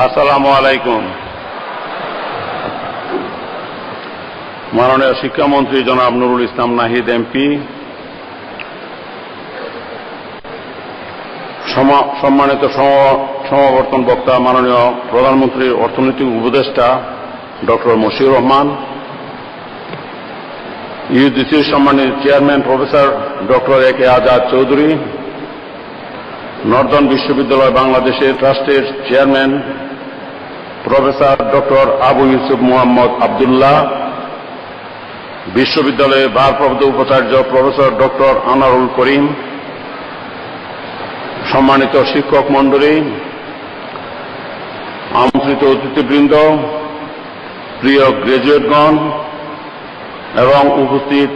আসসালামু আলাইকুম। মাননীয় শিক্ষামন্ত্রী জনাব নুরুল ইসলাম নাহিদ এমপি, সম্মানিত সমাবর্তন বক্তা মাননীয় প্রধানমন্ত্রীর অর্থনৈতিক উপদেষ্টা ডক্টর মশিউর রহমান, ইউজিসির সম্মানিত chairman professor doctor A K Azad Chowdhury, Northern বিশ্ববিদ্যালয় বাংলাদেশের ট্রাস্টের chairman professor doctor Abu Yusuf Mohammad Abdullah, বিশ্ববিদ্যালয়ের ভারপ্রাপ্ত উপাচার্য প্রফেসর ডক্টর আনারুল করিম, সম্মানিত শিক্ষক মণ্ডলী, আমন্ত্রিত অতিথিবৃন্দ, প্রিয় গ্রাজুয়েটগণ এবং উপস্থিত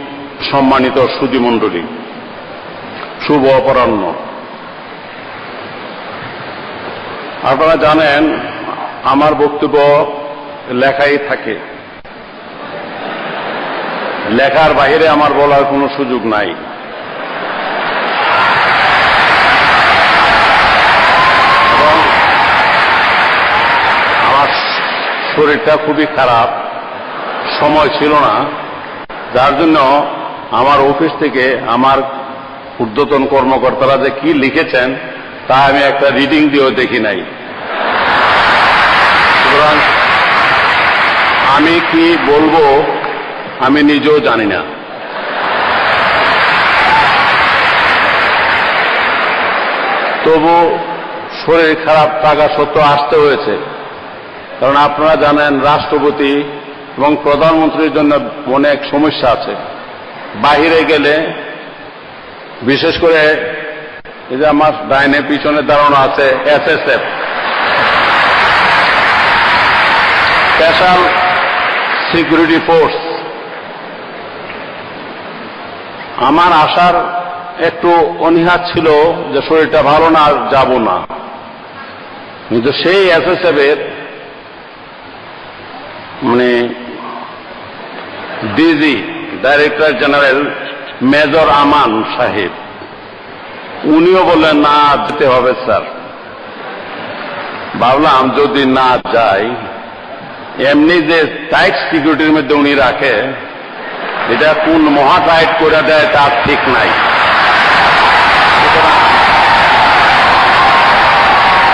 সম্মানিত সুধীমণ্ডলী, শুভ অপরাহ্ন। আপনারা জানেন আমার বক্তব্য লেখাই থাকে, লেখার বাইরে আমার বলার কোনো সুযোগ নাই। এবং আমার শরীরটা খুবই খারাপ, সময় ছিল না, যার জন্য আমার অফিস থেকে আমার ঊর্ধ্বতন কর্মকর্তারা যে কি লিখেছেন তা আমি একটা রিডিং দিয়েও দেখি নাই। সুতরাং আমি কি বলবো আমি নিজেও জানি না। তবু শরীর খারাপ থাকা সত্ত্বেও আসতে হয়েছে, কারণ আপনারা জানেন রাষ্ট্রপতি এবং প্রধানমন্ত্রীর জন্য অনেক সমস্যা আছে। বাহিরে গেলে, বিশেষ করে এই যে আমার ডাইনে পিছনে দাঁড়ানো আছে এসএসএফ, স্পেশাল সিকিউরিটি ফোর্স, আমার আসার একটু অনীহা ছিল যে শরীরটা ভালো না, যাব না। কিন্তু সেই এসএসএফ এর ডিজি ডাইরেক্টর জেনারেল মেজর আমান সাহেব, উনিও বললেন না যেতে হবে স্যার। ভাবলাম যদি না যাই, এমনি যে টাইট সিকিউরিটির মধ্যে উনি রাখে, এটা কোন মহা টাইট করে দেয় তার ঠিক নাই।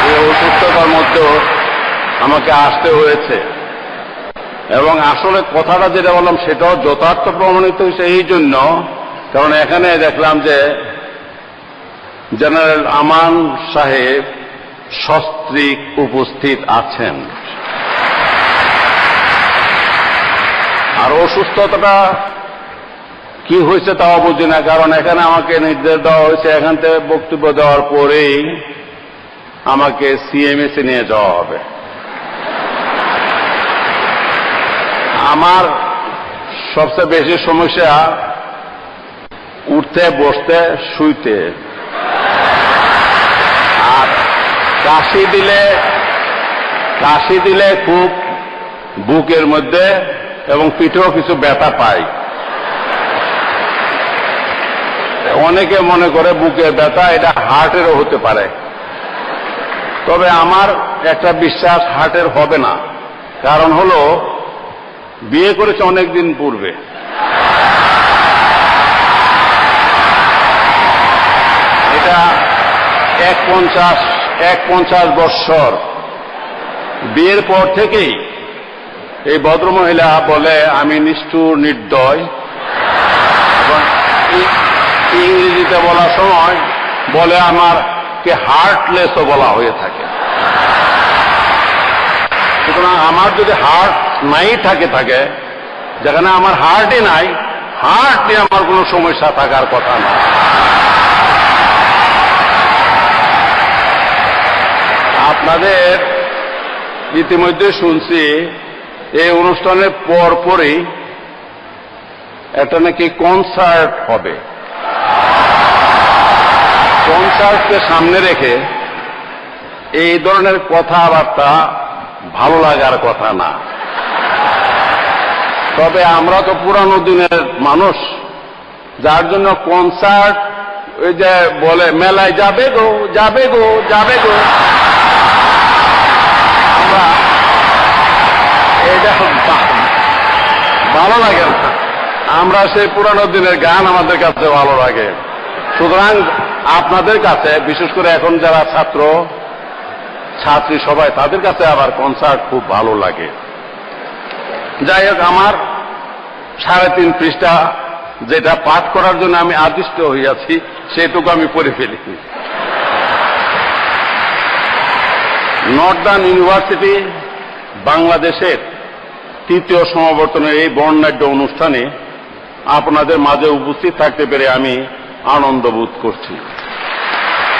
এই অসুস্থতার মধ্যেও আমাকে আসতে হয়েছে, এবং আসলে কথাটা যেটা বললাম সেটাও যথার্থ প্রমাণিত হয়েছে এই জন্য, কারণ এখানে দেখলাম যে জেনারেল আমান সাহেব সস্ত্রীক উপস্থিত আছেন। আর অসুস্থতাটা কি হয়েছে তাও বুঝি না, কারণ এখানে আমাকে নির্দেশ দেওয়া হয়েছে এখান থেকে বক্তব্য দেওয়ার পরেই আমাকে সিএমএসে নিয়ে যাওয়া হবে। আমার সবচেয়ে বেশি সমস্যা উঠতে, বসতে, শুইতে, আর কাশি দিলে খুব বুকের মধ্যে এবং পিঠেও কিছু ব্যথা পাই। অনেকে মনে করে বুকের ব্যথা এটা হার্টেরও হতে পারে, তবে আমার একটা বিশ্বাস হার্টের হবে না। কারণ হলো বিয়ে করেছে অনেকদিন পূর্বে, এটা 51 বৎসর বিয়ের পর থেকেই এই ভদ্রমহিলা বলে আমি নিষ্ঠুর, নির্দয়, এবং ইংরেজিতে বলার সময় বলে আমারকে হার্টলেসও বলা হয়ে থাকে। সুতরাং আমার যদি হার্ট নাই থাকে, যেখানে আমার হার্টই নাই, হার্ট নিয়ে আমার কোনো সমস্যা থাকার কথা না। আপনাদের ইতিমধ্যে শুনছি এই অনুষ্ঠানের পরপরই একটা নাকি কনসার্ট হবে। কনসার্টকে সামনে রেখে এই ধরনের কথাবার্তা ভালো লাগার কথা না। তবে আমরা তো পুরানো দিনের মানুষ, যার জন্য কনসার্ট ওই যে বলে মেলায় যাবে গো, যাবে গো, যাবে গো, ভালো লাগে না। আমরা সেই পুরানো দিনের গান আমাদের কাছে ভালো লাগে। সুতরাং আপনাদের কাছে, বিশেষ করে এখন যারা ছাত্র ছাত্রী সবাই, তাদের কাছে আবার কনসার্ট খুব ভালো লাগে। যাই হোক, আমার 3.5 পৃষ্ঠা যেটা পাঠ করার জন্য আমি আদিষ্ট হইয়াছি, সেটুকু আমি পড়ে ফেলি। নর্দার্ন ইউনিভার্সিটি বাংলাদেশের 3য় সমাবর্তনের এই বর্ণাঢ্য অনুষ্ঠানে আপনাদের মাঝে উপস্থিত থাকতে পেরে আমি আনন্দ বোধ করছি।